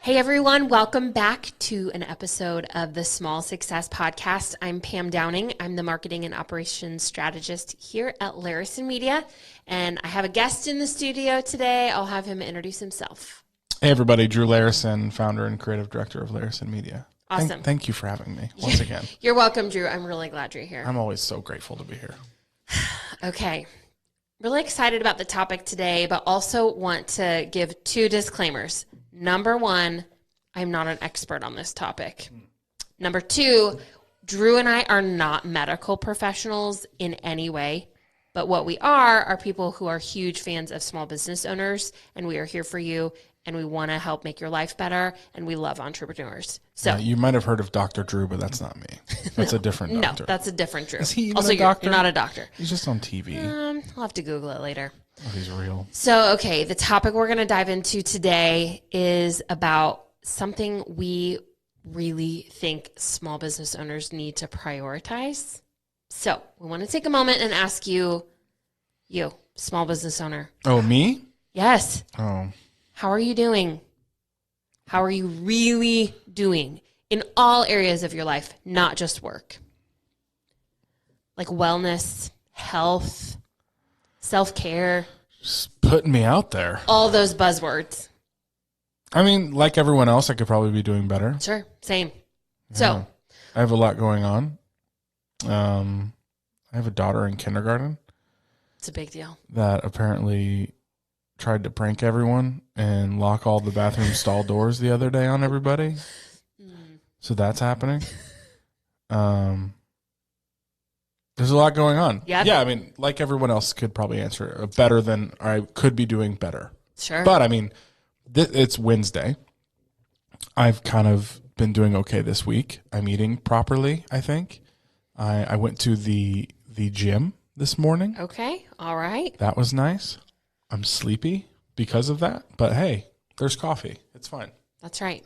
Hey everyone, welcome back to an episode of the Small Success Podcast. I'm Pam Downing. I'm the marketing and operations strategist here at Larison Media, and I have a guest in the studio today. I'll have him introduce himself. Hey everybody, Drew Larison, founder and creative director of Larison Media. Awesome. Thank you for having me once again. You're welcome, Drew. I'm really glad you're here. I'm always so grateful to be here. Okay. Really excited about the topic today, but also want to give two disclaimers. Number one, I'm not an expert on this topic. Number two, Drew and I are not medical professionals in any way, but what we are people who are huge fans of small business owners, and we are here for you, and we want to help make your life better, and we love entrepreneurs. So you might have heard of Dr. Drew, but that's not me. That's a different doctor. No, that's a different Drew. Is he even also, a doctor? You're not a doctor. He's just on TV. I'll have to Google it later. Oh, he's real. So, okay, the topic we're going to dive into today is about something we really think small business owners need to prioritize. So, we want to take a moment and ask you, small business owner. Oh, me? Yes. Oh. How are you doing? How are you really doing in all areas of your life, not just work? Like wellness, health, self-care. Just putting me out there. All those buzzwords. I mean, like everyone else, I could probably be doing better. Sure, same. Yeah. So, I have a lot going on. I have a daughter in kindergarten it's a big deal. that apparently tried to prank everyone and lock all the bathroom stall doors the other day on everybody. So that's happening. There's a lot going on. Yeah. Yeah, I mean, like everyone else could probably answer it better than I could be doing better. Sure. But I mean, it's Wednesday. I've kind of been doing okay this week. I'm eating properly, I think. I went to the gym this morning. Okay, all right. That was nice. I'm sleepy because of that, but hey, there's coffee. It's fine. That's right.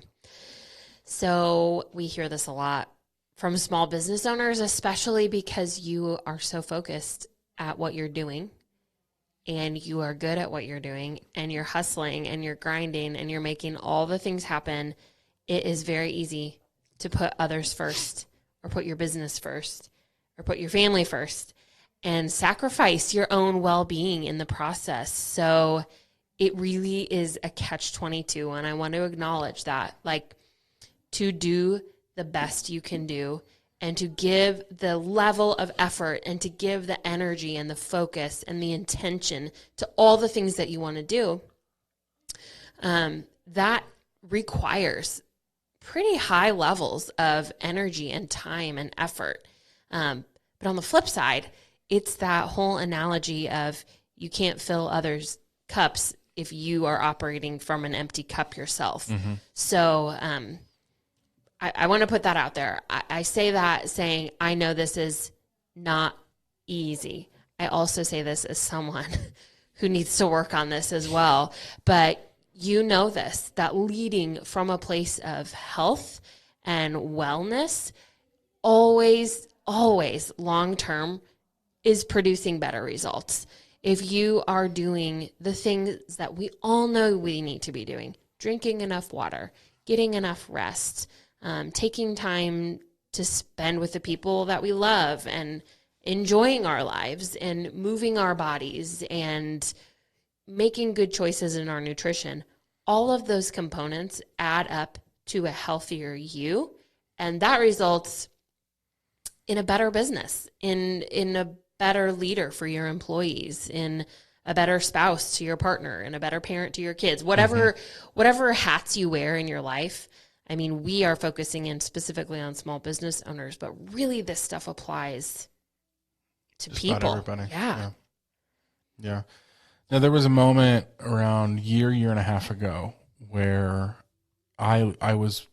So we hear this a lot from small business owners, especially because you are so focused at what you're doing and you are good at what you're doing and you're hustling and you're grinding and you're making all the things happen. It is very easy to put others first or put your business first or put your family first and sacrifice your own well-being in the process. So it really is a catch-22, and I want to acknowledge that. Like, to do the best you can do and to give the level of effort and to give the energy and the focus and the intention to all the things that you want to do, that requires pretty high levels of energy and time and effort. But on the flip side, it's that whole analogy of you can't fill others' cups if you are operating from an empty cup yourself. Mm-hmm. So I want to put that out there. I say that saying I know this is not easy. I also say this as someone who needs to work on this as well. But you know this, that leading from a place of health and wellness always long-term is producing better results. If you are doing the things that we all know we need to be doing, drinking enough water, getting enough rest, taking time to spend with the people that we love and enjoying our lives and moving our bodies and making good choices in our nutrition, all of those components add up to a healthier you. And that results in a better business, in a better leader for your employees, in a better spouse to your partner, and a better parent to your kids, whatever hats you wear in your life. I mean, we are focusing in specifically on small business owners, but really this stuff applies to Just people. about everybody. Yeah. Now, there was a moment around year and a half ago where I was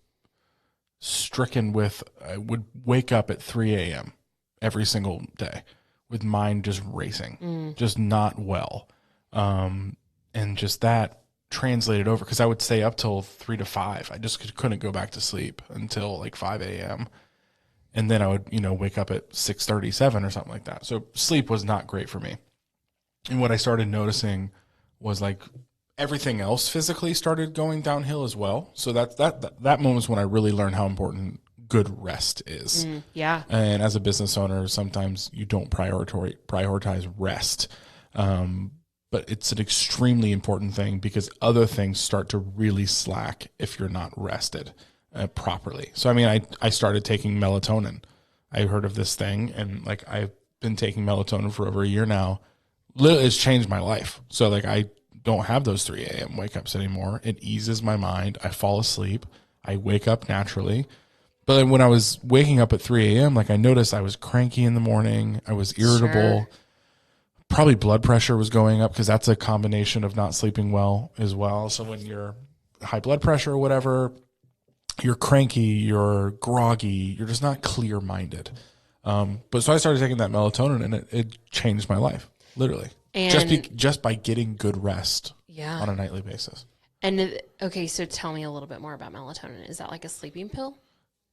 stricken with, I would wake up at 3 a.m. every single day with mind just racing, just not well. And just that translated over, because I would stay up till 3 to 5. I just couldn't go back to sleep until like 5 a.m. And then I would, wake up at 6:37 or something like that. So sleep was not great for me. And what I started noticing was like everything else physically started going downhill as well. So that moment is when I really learned how important good rest is. Yeah. And as a business owner, sometimes you don't prioritize rest. But it's an extremely important thing because other things start to really slack if you're not rested properly. So, I mean, I started taking melatonin. I heard of this thing, and like I've been taking melatonin for over a year now. It's changed my life. So, like, I don't have those 3 a.m. wake ups anymore. It eases my mind. I fall asleep. I wake up naturally. But then when I was waking up at 3 a.m., like I noticed I was cranky in the morning. I was irritable. Sure. Probably blood pressure was going up because that's a combination of not sleeping well as well. So when you're high blood pressure or whatever, you're cranky, you're groggy, you're just not clear minded. But so I started taking that melatonin, and it changed my life, literally. And Just by getting good rest yeah. on a nightly basis. And okay, so tell me a little bit more about melatonin. Is that like a sleeping pill?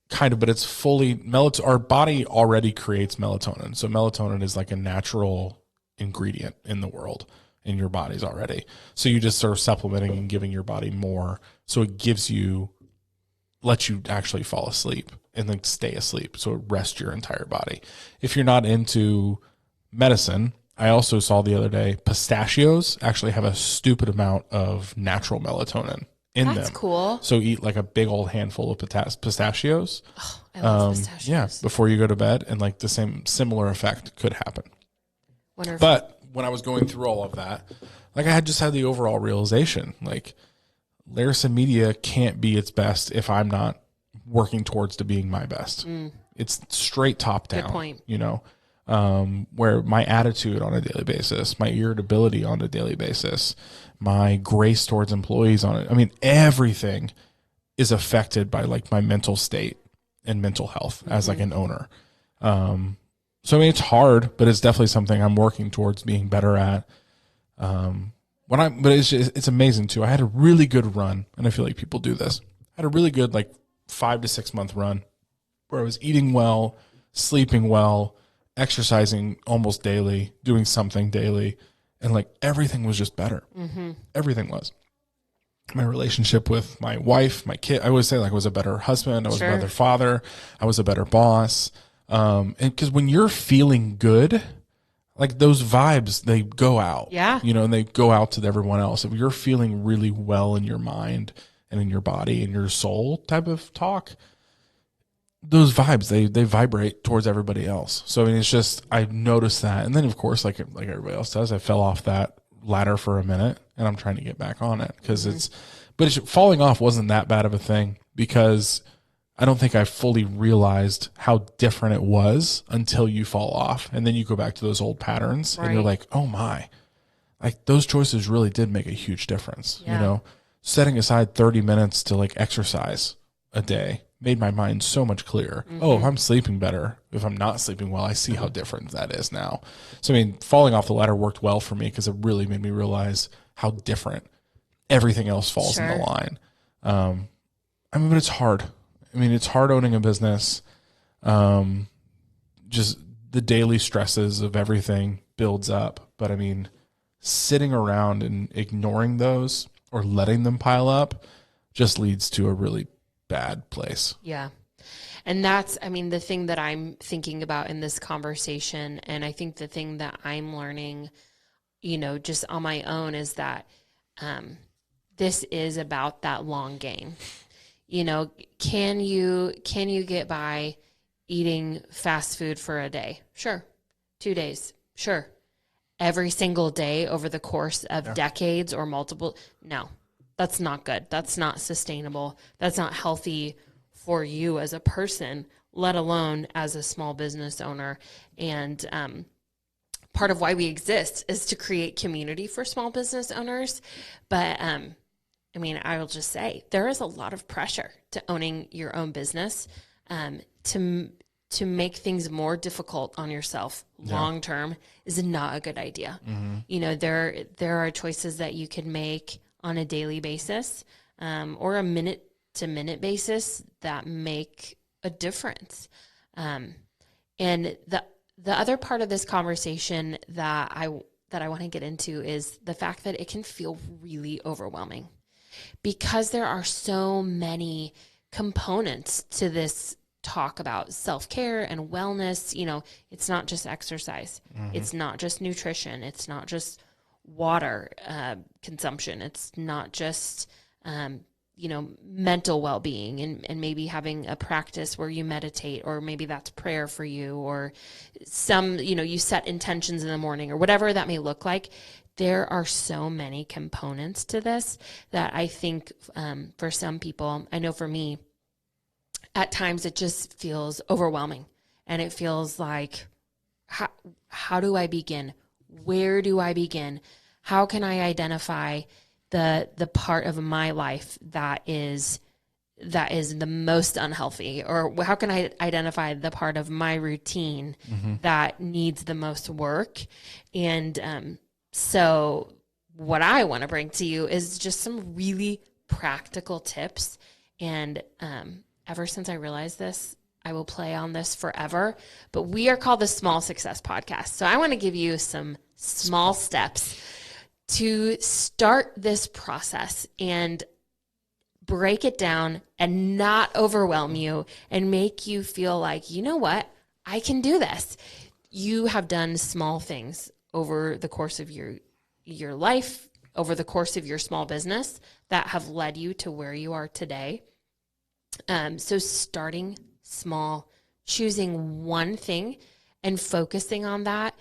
Kind of, but it's fully melatonin. Our body already creates melatonin. So melatonin is like a natural ingredient in the world, in your bodies already. So you just sort of supplementing and giving your body more. So it lets you actually fall asleep and then stay asleep. So it rests your entire body. If you're not into medicine, I also saw the other day, pistachios actually have a stupid amount of natural melatonin in them. That's cool. So eat like a big old handful of pistachios. Oh, I love pistachios. Yeah, before you go to bed, and like the similar effect could happen. Wonderful. But when I was going through all of that, like I had just had the overall realization, like Larison Media can't be its best if I'm not working towards to being my best. It's straight top down. Good point. You know, where my attitude on a daily basis, my irritability on a daily basis, my grace towards employees on it. I mean, everything is affected by like my mental state and mental health as like an owner. So I mean, it's hard, but it's definitely something I'm working towards being better at. But it's amazing too. I had a really good run, and I feel like people do this. I had a really good like 5 to 6 month run where I was eating well, sleeping well, exercising almost daily, doing something daily, and like everything was just better. Everything was. My relationship with my wife, my kid, I always say like I was a better husband, I was a better father, I was a better boss. And because when you're feeling good, like those vibes, they go out. Yeah. You know, and they go out to everyone else. If you're feeling really well in your mind and in your body and your soul type of talk, those vibes, they vibrate towards everybody else. So I mean, it's just, I noticed that. And then of course, like everybody else does, I fell off that ladder for a minute, and I'm trying to get back on it because falling off wasn't that bad of a thing, because I don't think I fully realized how different it was until you fall off. And then you go back to those old patterns and you're like, oh my, like those choices really did make a huge difference. Yeah. You know, setting aside 30 minutes to like exercise a day made my mind so much clearer. Oh, if I'm sleeping better, if I'm not sleeping well, I see how different that is now. So, I mean, falling off the ladder worked well for me because it really made me realize how different everything else falls in the line. I mean, but it's hard. I mean, it's hard owning a business. Just the daily stresses of everything builds up. But I mean, sitting around and ignoring those or letting them pile up just leads to a really bad place. Yeah. And that's, I mean, the thing that I'm thinking about in this conversation, and I think the thing that I'm learning, you know, just on my own, is that this is about that long game. You know, can you get by eating fast food for a day? Sure. 2 days? Sure. Every single day over the course of decades or multiple? No, that's not good. That's not sustainable. That's not healthy for you as a person, let alone as a small business owner. And part of why we exist is to create community for small business owners. But I mean, I will just say there is a lot of pressure to owning your own business, to make things more difficult on yourself long term is not a good idea. You know, there are choices that you can make on a daily basis, or a minute to minute basis that make a difference. And the other part of this conversation that that I want to get into is the fact that it can feel really overwhelming because there are so many components to this talk about self-care and wellness. You know, it's not just exercise. It's not just nutrition. It's not just water consumption. It's not just, mental well-being and maybe having a practice where you meditate, or maybe that's prayer for you, or you set intentions in the morning, or whatever that may look like. There are so many components to this that I think for some people, I know for me, at times it just feels overwhelming, and it feels like, how do I begin? Where do I begin? How can I identify the part of my life that is the most unhealthy? Or how can I identify the part of my routine that needs the most work? And so what I want to bring to you is just some really practical tips. And ever since I realized this, I will play on this forever. But we are called the Small Success Podcast. So I want to give you some small steps to start this process and break it down and not overwhelm you and make you feel like, you know what, I can do this. You have done small things over the course of your life, over the course of your small business, that have led you to where you are today. So starting small, choosing one thing and focusing on that.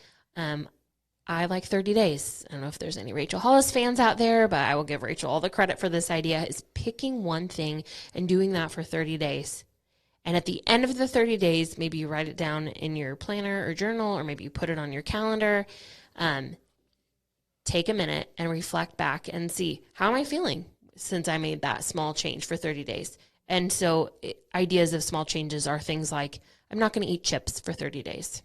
I like 30 days. I don't know if there's any Rachel Hollis fans out there, but I will give Rachel all the credit for this idea, is picking one thing and doing that for 30 days. And at the end of the 30 days, maybe you write it down in your planner or journal, or maybe you put it on your calendar. Take a minute and reflect back and see, how am I feeling since I made that small change for 30 days? And so ideas of small changes are things like, I'm not going to eat chips for 30 days.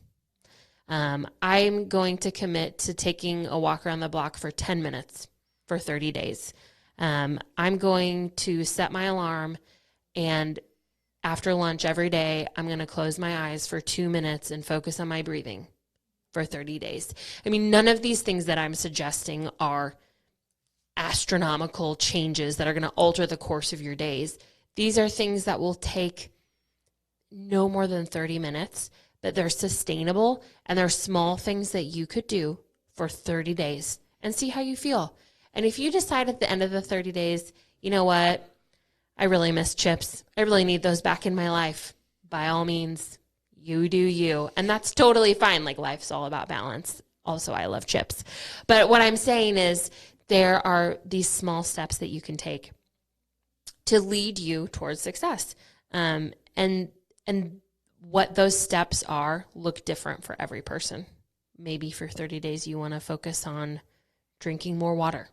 I'm going to commit to taking a walk around the block for 10 minutes for 30 days. I'm going to set my alarm, and after lunch every day, I'm going to close my eyes for 2 minutes and focus on my breathing for 30 days. I mean, none of these things that I'm suggesting are astronomical changes that are going to alter the course of your days. These are things that will take no more than 30 minutes, but they're sustainable, and they're small things that you could do for 30 days and see how you feel. And if you decide at the end of the 30 days, you know what, I really miss chips, I really need those back in my life, by all means, you do you. And that's totally fine. Like, life's all about balance. Also, I love chips. But what I'm saying is there are these small steps that you can take to lead you towards success. And what those steps are look different for every person. Maybe for 30 days, you want to focus on drinking more water.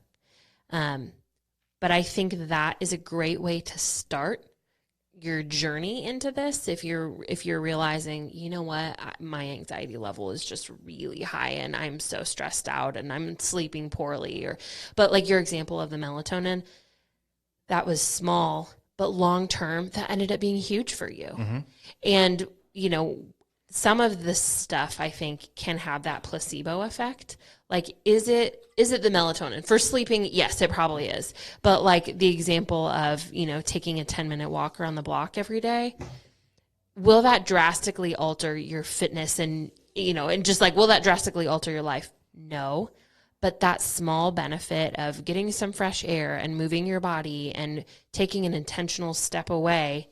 But I think that is a great way to start your journey into this. If you're realizing, you know what, my anxiety level is just really high and I'm so stressed out and I'm sleeping poorly, but like your example of the melatonin, that was small, but long term, that ended up being huge for you. And some of this stuff, I think, can have that placebo effect. Like, is it the melatonin for sleeping? Yes, it probably is. But like the example of, taking a 10-minute walk around the block every day, will that drastically alter your fitness and just like, will that drastically alter your life? No. But that small benefit of getting some fresh air and moving your body and taking an intentional step away,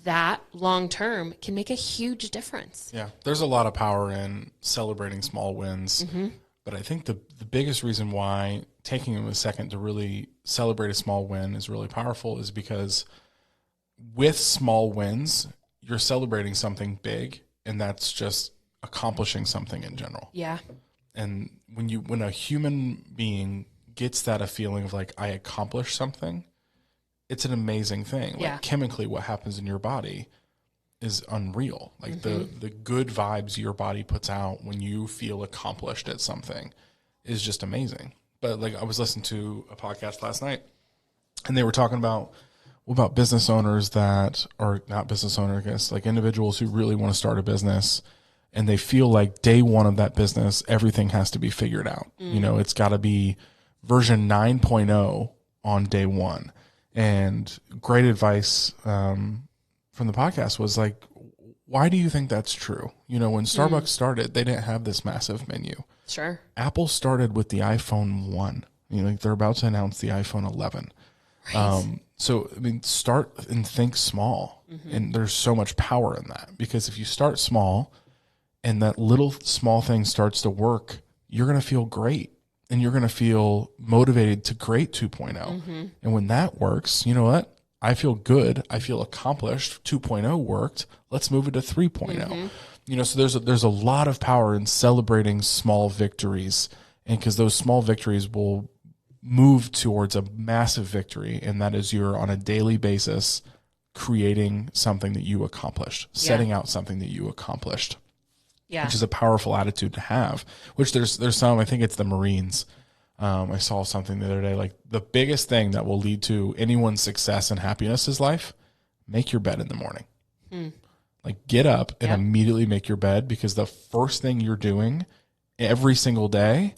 that long term can make a huge difference. Yeah, there's a lot of power in celebrating small wins. But I think the biggest reason why taking a second to really celebrate a small win is really powerful is because with small wins, you're celebrating something big, and that's just accomplishing something in general. Yeah. And when a human being gets that a feeling of like, I accomplished something, it's an amazing thing. Yeah. Like, chemically, what happens in your body is unreal. Like the good vibes your body puts out when you feel accomplished at something is just amazing. But like, I was listening to a podcast last night, and they were talking about business owners that are not business owners, I guess, like individuals who really want to start a business, and they feel like day one of that business, everything has to be figured out. You know, it's got to be version 9.0 on day one. And great advice from the podcast was like, why do you think that's true? You know, when Starbucks started, they didn't have this massive menu. Sure. Apple started with the iPhone 1. You know, like they're about to announce the iPhone 11. Right. So, I mean, start and think small. And there's so much power in that, because if you start small and that little small thing starts to work, you're going to feel great and you're going to feel motivated to create 2.0. And when that works, you know what? I feel good. I feel accomplished. 2.0 worked. Let's move it to 3.0. You know, so there's a lot of power in celebrating small victories, and because those small victories will move towards a massive victory, and that is you're on a daily basis creating something that you accomplished, setting out something that you accomplished, Yeah. which is a powerful attitude to have. Which there's some, I think it's the Marines. I saw something the other day, like the biggest thing that will lead to anyone's success and happiness is life. Make your bed in the morning. Like get up and immediately make your bed, because the first thing you're doing every single day,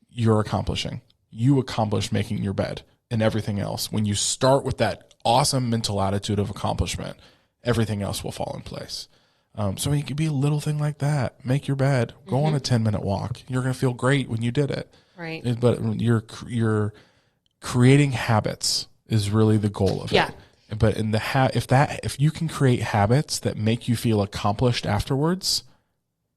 you're accomplishing. You accomplish making your bed, and everything else. When you start with that awesome mental attitude of accomplishment, everything else will fall in place. So it could be a little thing like that. Make your bed, go on a 10-minute walk. You're going to feel great when you did it. Right. But you're creating habits is really the goal of it. But in the if you can create habits that make you feel accomplished afterwards,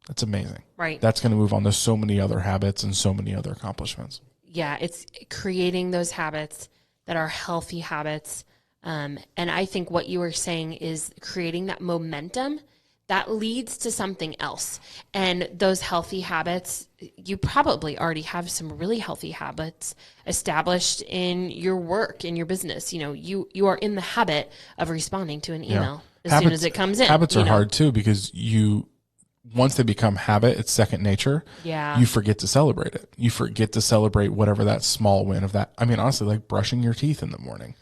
that's amazing. Right. That's going to move on to so many other habits and so many other accomplishments. Yeah, it's creating those habits that are healthy habits. And I think what you were saying is creating that momentum that leads to something else. And those healthy habits, you probably already have some really healthy habits established in your work, in your business. You know, you are in the habit of responding to an email as soon as it comes in. Habits are hard too, because once they become habit, it's second nature. Yeah. You forget to celebrate it. You forget to celebrate whatever that small win of that. I mean, honestly, like brushing your teeth in the morning.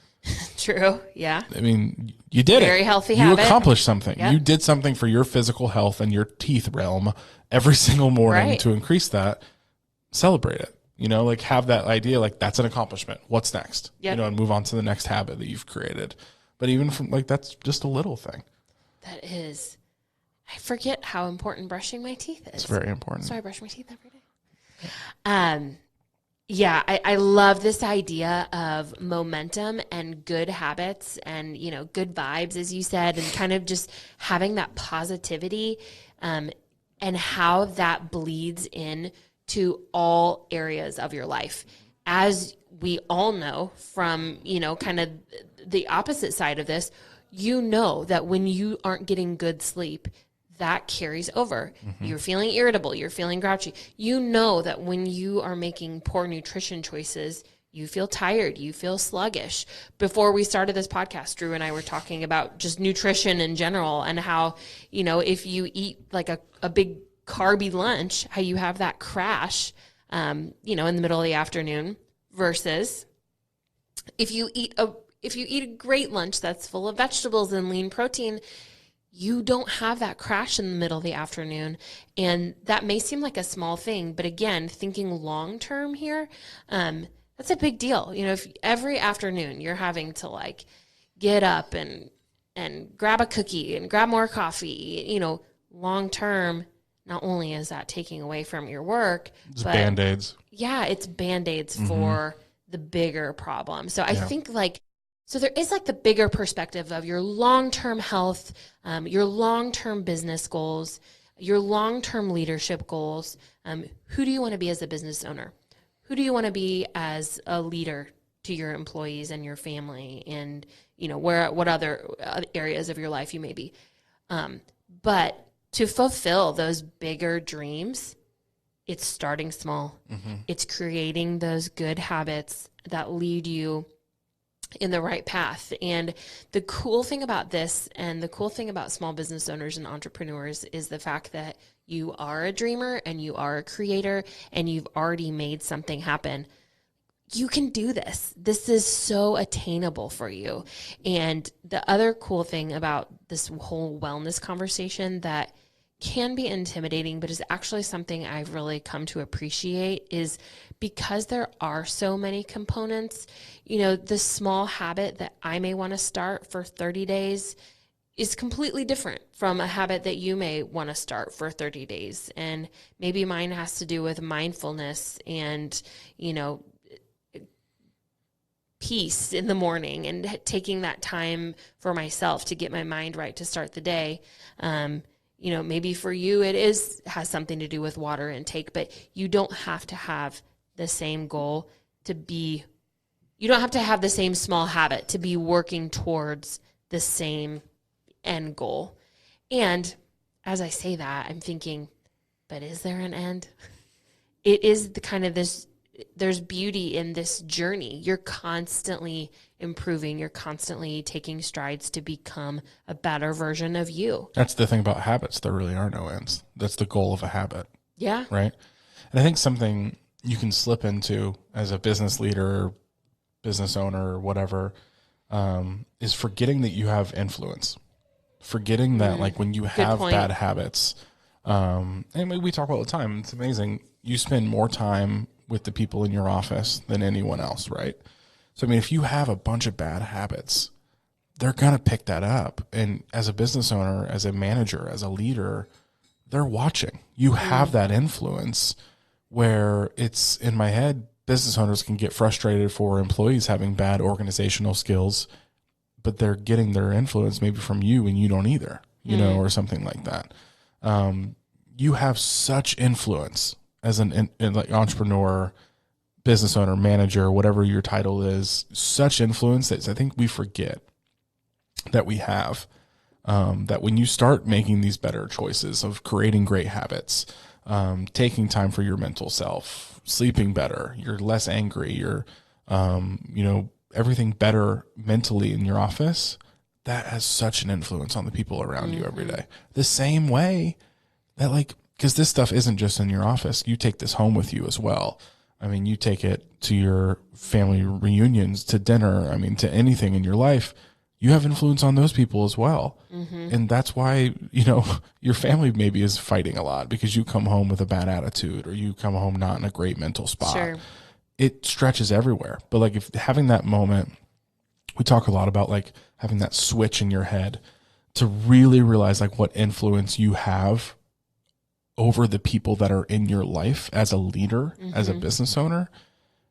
True. Yeah. I mean, you did Very it. healthy You habit. accomplished something. Yep. You did something for your physical health and your teeth realm every single morning Right. to increase that. Celebrate it. You know, like have that idea, like that's an accomplishment. What's next? Yep. You know, and move on to the next habit that you've created. But even from like, that's just a little thing. That is. I forget how important brushing my teeth is. It's very important. So I brush my teeth every day. Yeah, I love this idea of momentum and good habits and, you know, good vibes, as you said, and kind of just having that positivity and how that bleeds in to all areas of your life. As we all know from, you know, kind of the opposite side of this, you know that when you aren't getting good sleep, that carries over. You're feeling irritable. You're feeling grouchy. You know that when you are making poor nutrition choices, you feel tired. You feel sluggish. Before we started this podcast, Drew and I were talking about just nutrition in general and how, you know, if you eat like a big carby lunch, how you have that crash, you know, in the middle of the afternoon versus if you eat a great lunch that's full of vegetables and lean protein, you don't have that crash in the middle of the afternoon. And that may seem like a small thing, but again, thinking long-term here, that's a big deal. You know, if every afternoon you're having to like get up and grab a cookie and grab more coffee, you know, long-term, not only is that taking away from your work, It's but Band-Aids. yeah, it's Band-Aids for the bigger problem. So I think like, so there is like the bigger perspective of your long-term health, your long-term business goals, your long-term leadership goals. Who do you want to be as a business owner? Who do you want to be as a leader to your employees and your family, and you know what other areas of your life you may be. But to fulfill those bigger dreams, it's starting small. It's creating those good habits that lead you in the right path. And the cool thing about this, and the cool thing about small business owners and entrepreneurs, is the fact that you are a dreamer and you are a creator and you've already made something happen. You can do this. This is so attainable for you. And the other cool thing about this whole wellness conversation that can be intimidating, but is actually something I've really come to appreciate, is because there are so many components. The small habit that I may want to start for 30 days is completely different from a habit that you may want to start for 30 days. And maybe mine has to do with mindfulness and, peace in the morning and taking that time for myself to get my mind right to start the day. Maybe for you has something to do with water intake, but you don't have to have the same goal you don't have to have the same small habit to be working towards the same end goal. And as I say that, I'm thinking, but is there an end? It is the kind of there's beauty in this journey. You're constantly improving. You're constantly taking strides to become a better version of you. That's the thing about habits. There really are no ends. That's the goal of a habit. Yeah. Right. And I think something you can slip into as a business leader, business owner, or whatever, is forgetting that you have influence. Forgetting that, like, when you have bad habits, and we talk all the time, it's amazing. You spend more time with the people in your office than anyone else, right? So, I mean, if you have a bunch of bad habits, they're going to pick that up. And as a business owner, as a manager, as a leader, they're watching. You have that influence where it's, in my head, business owners can get frustrated for employees having bad organizational skills, but they're getting their influence maybe from you and you don't either, or something like that. You have such influence as an like entrepreneur, business owner, manager, whatever your title is, such influence that I think we forget that we have. That when you start making these better choices of creating great habits, taking time for your mental self, sleeping better, you're less angry, you're, everything better mentally in your office, that has such an influence on the people around you every day. The same way that, like, because this stuff isn't just in your office. You take this home with you as well. I mean, you take it to your family reunions, to dinner, to anything in your life. You have influence on those people as well. And that's why, your family maybe is fighting a lot because you come home with a bad attitude or you come home not in a great mental spot. Sure. It stretches everywhere. But, like, if having that moment, we talk a lot about, like, having that switch in your head to really realize, like, what influence you have over the people that are in your life as a leader, as a business owner.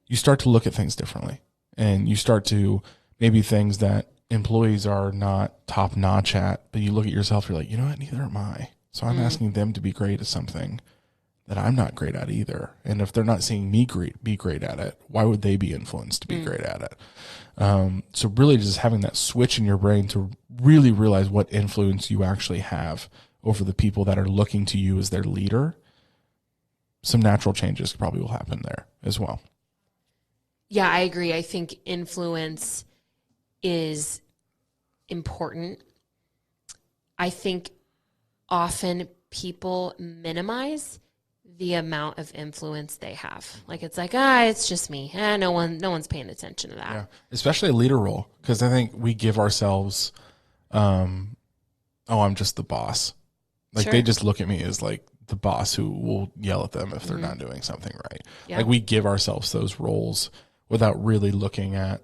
You start to look at things differently, and you start to, maybe things that employees are not top notch at, but you look at yourself, you're like, you know what, neither am I. So I'm asking them to be great at something that I'm not great at either. And if they're not seeing me be great at it, why would they be influenced to be great at it? So really just having that switch in your brain to really realize what influence you actually have over the people that are looking to you as their leader, some natural changes probably will happen there as well. Yeah, I agree. I think influence is important. I think often people minimize the amount of influence they have. Like, it's like, it's just me. No one's paying attention to that. Yeah. Especially a leader role. Because I think we give ourselves, I'm just the boss. Like, Sure. They just look at me as, like, the boss who will yell at them if they're not doing something right. Yeah. Like, we give ourselves those roles without really looking at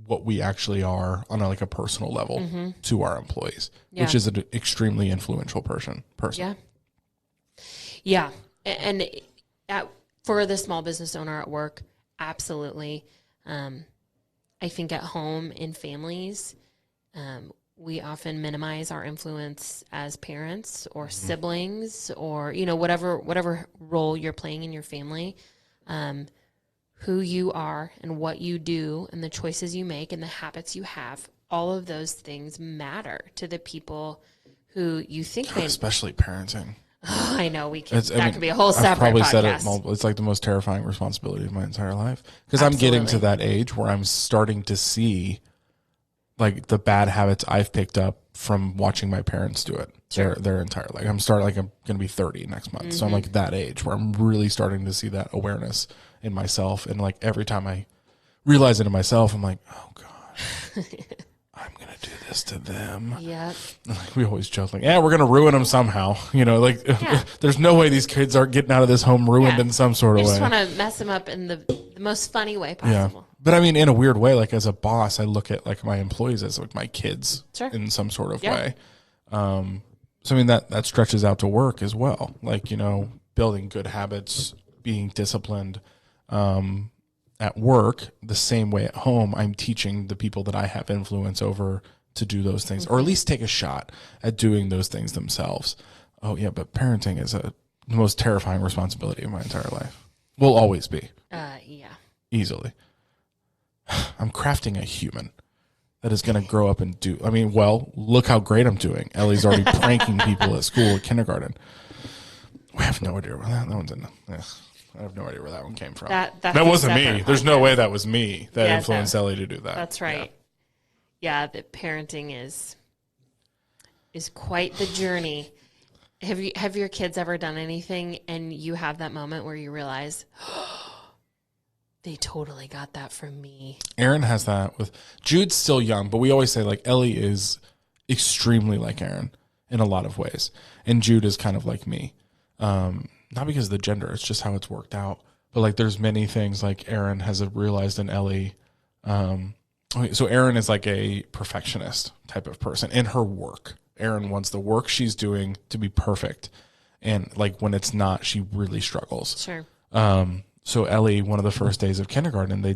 what we actually are on a personal level to our employees, which is an extremely influential person. Yeah. Yeah. And for the small business owner at work, absolutely. I think at home in families, we often minimize our influence as parents or siblings or, whatever role you're playing in your family. Who you are and what you do and the choices you make and the habits you have, all of those things matter to the people who you think they... Especially parenting. I know that could be a whole separate podcast. I've probably said it. It's like the most terrifying responsibility of my entire life, because I'm getting to that age where I'm starting to see, like, the bad habits I've picked up from watching my parents do it. Sure. Their entire life. I'm going to be 30 next month, so I'm like that age where I'm really starting to see that awareness in myself, and, like, every time I realize it in myself, I'm like, oh God, I'm going to do this to them. Yep. Like we always joke like, yeah, we're going to ruin them somehow. You know, like there's no way these kids are getting out of this home ruined in some sort We of way. just want to mess them up in the most funny way possible. But I mean, in a weird way, like as a boss, I look at like my employees as like my kids in some sort of way. So I mean, that stretches out to work as well. Like, you know, building good habits, being disciplined, at work the same way at home. I'm teaching the people that I have influence over to do those things, or at least take a shot at doing those things themselves. Oh yeah, but parenting is the most terrifying responsibility of my entire life. Will always be. Yeah. Easily. I'm crafting a human that is going to grow up and do. I mean, well, look how great I'm doing. Ellie's already pranking people at school at kindergarten. We have no idea where that one's in. Yeah. I have no idea where that one came from. That wasn't me. There's no way that was me that influenced Ellie to do that. That's right. Yeah, that parenting is quite the journey. Have your kids ever done anything and you have that moment where you realize, they totally got that from me? Aaron has that with Jude's still young, but we always say like Ellie is extremely like Aaron in a lot of ways, and Jude is kind of like me. Not because of the gender, it's just how it's worked out. But like there's many things like Aaron has realized in Ellie. So Aaron is like a perfectionist type of person in her work. Aaron wants the work she's doing to be perfect. And like when it's not, she really struggles. Sure. So Ellie, one of the first days of kindergarten, they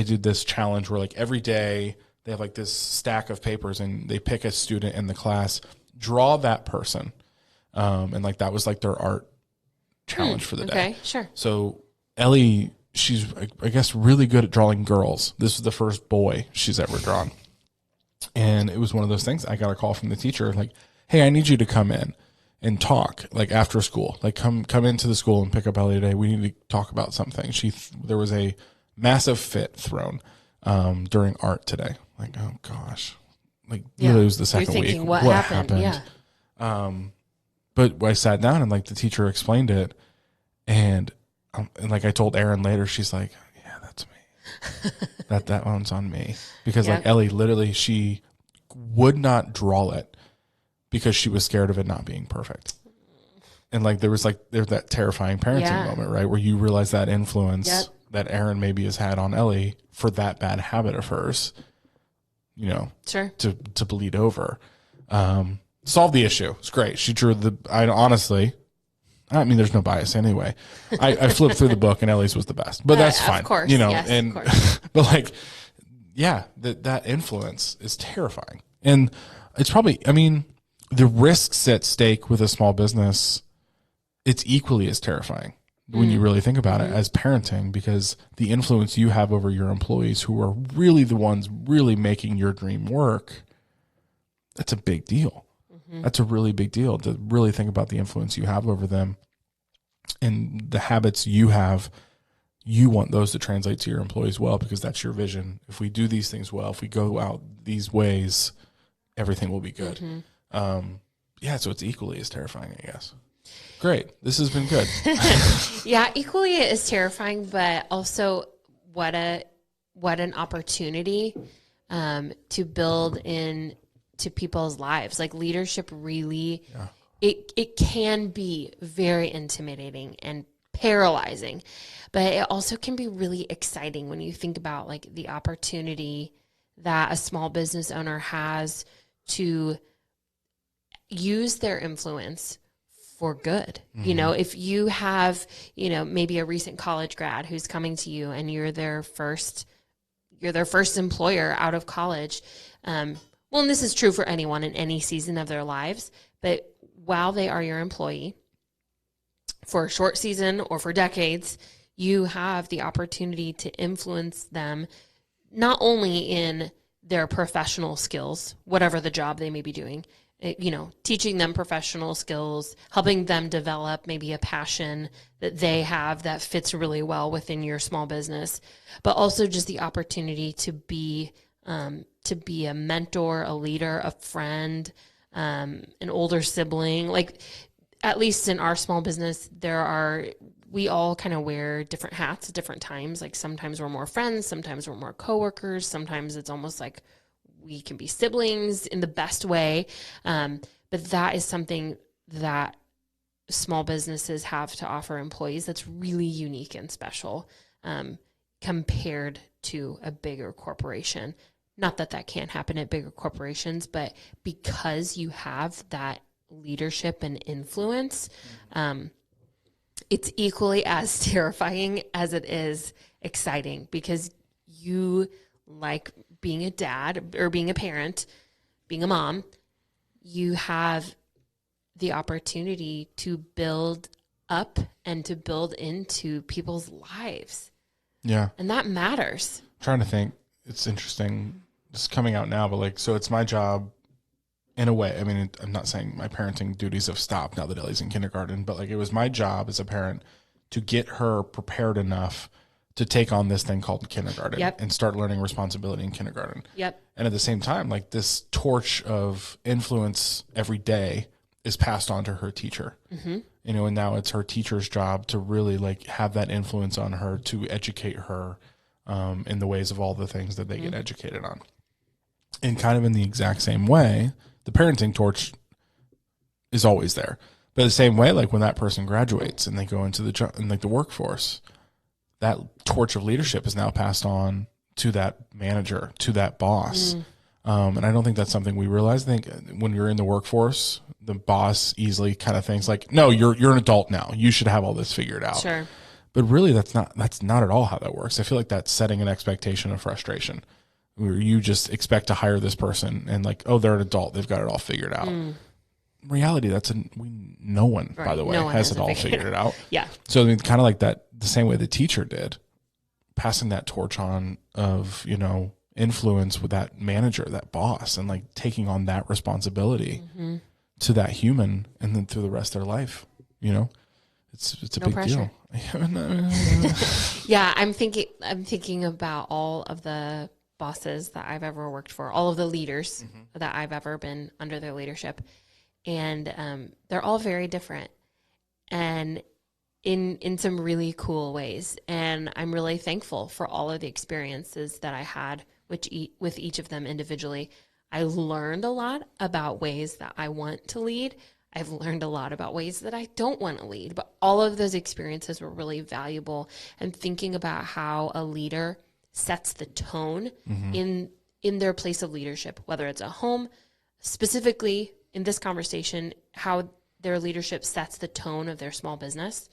did this challenge where like every day they have like this stack of papers and they pick a student in the class, draw that person. And like that was like their art challenge for the day. Okay, sure. So Ellie, she's I guess really good at drawing girls. This was the first boy she's ever drawn. And it was one of those things. I got a call from the teacher like, hey, I need you to come in and talk like after school. Like come into the school and pick up Ellie today. We need to talk about something. There was a massive fit thrown during art today. Like, oh gosh. Like it was the second week. What happened? Yeah. But I sat down and like the teacher explained it, and like I told Erin later, she's like, "Yeah, that's me. that one's on me." Because like Ellie, literally, she would not draw it because she was scared of it not being perfect. And like there's that terrifying parenting moment, right, where you realize that influence that Erin maybe has had on Ellie for that bad habit of hers, you know, to bleed over. Solve the issue. It's great. She drew I mean, there's no bias anyway. I flipped through the book and Ellie's was the best, but that's fine. Of course, you know, yes, but like, yeah, that influence is terrifying. And it's probably, I mean, the risks at stake with a small business, it's equally as terrifying when you really think about it as parenting, because the influence you have over your employees who are really the ones really making your dream work, that's a big deal. That's a really big deal to really think about the influence you have over them and the habits you have. You want those to translate to your employees well, because that's your vision. If we do these things well, if we go out these ways, everything will be good. So it's equally as terrifying, I guess. Great. This has been good. Yeah, equally as terrifying, but also what an opportunity to build in to people's lives. Like leadership really, it can be very intimidating and paralyzing, but it also can be really exciting when you think about like the opportunity that a small business owner has to use their influence for good. You know, if you have, you know, maybe a recent college grad who's coming to you and you're their first employer out of college, well, and this is true for anyone in any season of their lives, but while they are your employee for a short season or for decades, you have the opportunity to influence them not only in their professional skills, whatever the job they may be doing, you know, teaching them professional skills, helping them develop maybe a passion that they have that fits really well within your small business, but also just the opportunity to be a mentor, a leader, a friend, an older sibling. Like, at least in our small business, we all kind of wear different hats at different times. Like sometimes we're more friends, sometimes we're more coworkers, sometimes it's almost like we can be siblings in the best way. But that is something that small businesses have to offer employees that's really unique and special, compared to a bigger corporation. Not that that can't happen at bigger corporations, but because you have that leadership and influence, it's equally as terrifying as it is exciting, because you, like being a dad or being a parent, being a mom, you have the opportunity to build up and to build into people's lives. Yeah. And that matters. I'm trying to think. It's interesting. It's coming out now, but like, so it's my job in a way. I mean, I'm not saying my parenting duties have stopped now that Ellie's in kindergarten, but like, it was my job as a parent to get her prepared enough to take on this thing called kindergarten. Yep. And start learning responsibility in kindergarten. Yep. And at the same time, like, this torch of influence every day is passed on to her teacher. Mm-hmm. You know, and now it's her teacher's job to really like have that influence on her, to educate her in the ways of all the things that they get educated on. And kind of in the exact same way, the parenting torch is always there. But the same way, like when that person graduates and they go into the workforce, that torch of leadership is now passed on to that manager, to that boss. And I don't think that's something we realize. I think when you're in the workforce, the boss easily kind of thinks like, no, you're an adult now. You should have all this figured out. Sure. But really, that's not at all how that works. I feel like that's setting an expectation of frustration, where you just expect to hire this person and like, oh, they're an adult, they've got it all figured out. In reality, no one, right, by the way, has it all figured it out. Yeah. So I mean, kind of like that, the same way the teacher did, passing that torch on of, you know, influence with that manager, that boss, and like taking on that responsibility to that human, and then through the rest of their life, you know, it's a big pressure. Deal. Yeah. I'm thinking about all of the bosses that I've ever worked for, all of the leaders that I've ever been under their leadership. And they're all very different, and in some really cool ways. And I'm really thankful for all of the experiences that I had with each of them individually. I learned a lot about ways that I want to lead. I've learned a lot about ways that I don't want to lead, but all of those experiences were really valuable. And thinking about how a leader sets the tone in their place of leadership, whether it's a home, specifically in this conversation, how their leadership sets the tone of their small business.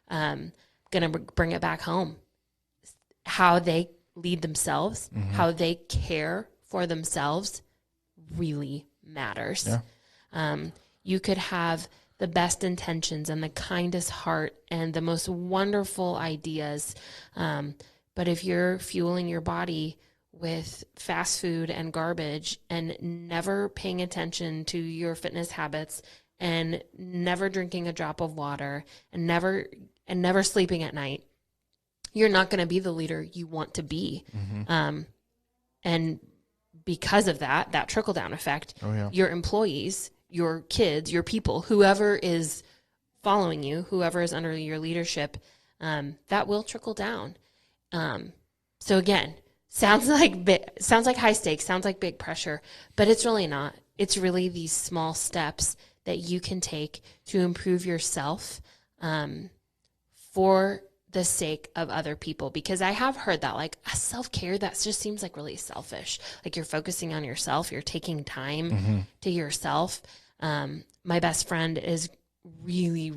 Going to bring it back home. How they lead themselves, how they care for themselves really matters. Yeah. You could have the best intentions and the kindest heart and the most wonderful ideas. But if you're fueling your body with fast food and garbage and never paying attention to your fitness habits and never drinking a drop of water and never sleeping at night, you're not going to be the leader you want to be. And because of that trickle-down effect, your employees, your kids, your people, whoever is following you, whoever is under your leadership, that will trickle down. So again, sounds like high stakes, sounds like big pressure, but it's really not. It's really these small steps that you can take to improve yourself, for the sake of other people. Because I have heard that like self-care, that just seems like really selfish. Like you're focusing on yourself, you're taking time to yourself. My best friend is really,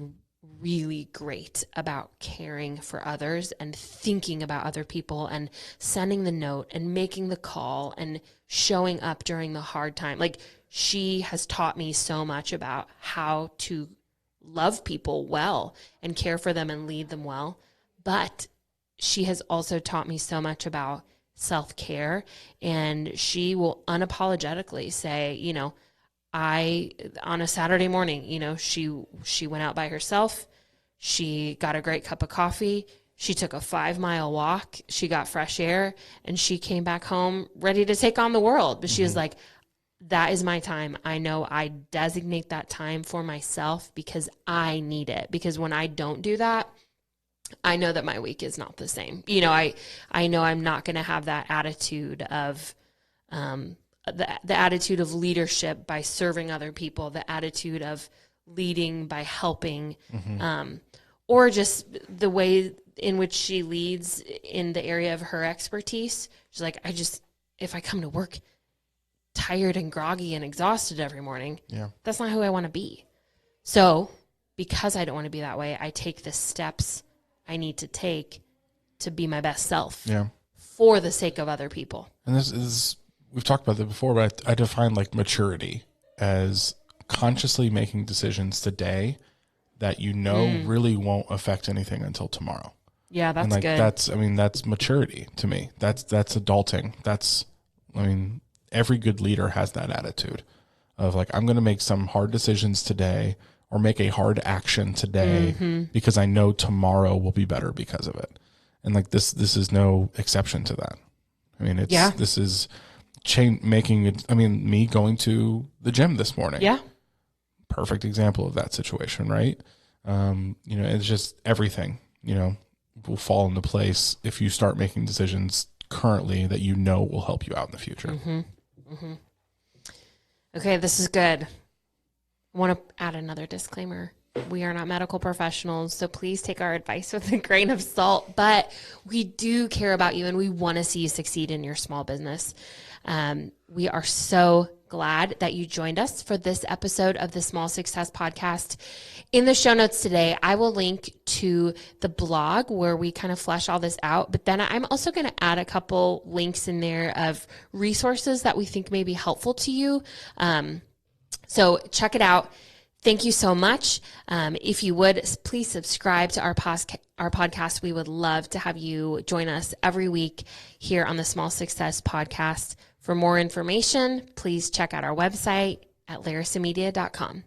really great about caring for others and thinking about other people and sending the note and making the call and showing up during the hard time. Like she has taught me so much about how to love people well and care for them and lead them well. But she has also taught me so much about self-care, and she will unapologetically say, you know, on a Saturday morning, you know, she went out by herself. She got a great cup of coffee. She took a 5-mile walk. She got fresh air, and she came back home ready to take on the world. But she was like, that is my time. I know I designate that time for myself because I need it. Because when I don't do that, I know that my week is not the same. You know, I know I'm not going to have that attitude of the attitude of leadership by serving other people, the attitude of leading by helping, or just the way in which she leads in the area of her expertise. She's like, if I come to work tired and groggy and exhausted every morning, that's not who I want to be. So because I don't want to be that way, I take the steps I need to take to be my best self for the sake of other people. And this is, we've talked about that before, but I define like maturity as consciously making decisions today that you know really won't affect anything until tomorrow. Yeah, that's and good. That's maturity to me. That's adulting. Every good leader has that attitude of like, I'm going to make some hard decisions today or make a hard action today because I know tomorrow will be better because of it. And like this is no exception to that. I mean, this is making it. I mean, me going to the gym this morning. Yeah. Perfect example of that situation, right? It's just everything, will fall into place if you start making decisions currently that will help you out in the future. Okay, this is good. I want to add another disclaimer. We are not medical professionals, so please take our advice with a grain of salt, but we do care about you and we want to see you succeed in your small business. We are so glad that you joined us for this episode of the Small Success Podcast. In the show notes today, I will link to the blog where we kind of flesh all this out, but then I'm also going to add a couple links in there of resources that we think may be helpful to you. So check it out. Thank you so much. If you would, please subscribe to our podcast. We would love to have you join us every week here on the Small Success Podcast. For more information, please check out our website at larisamedia.com.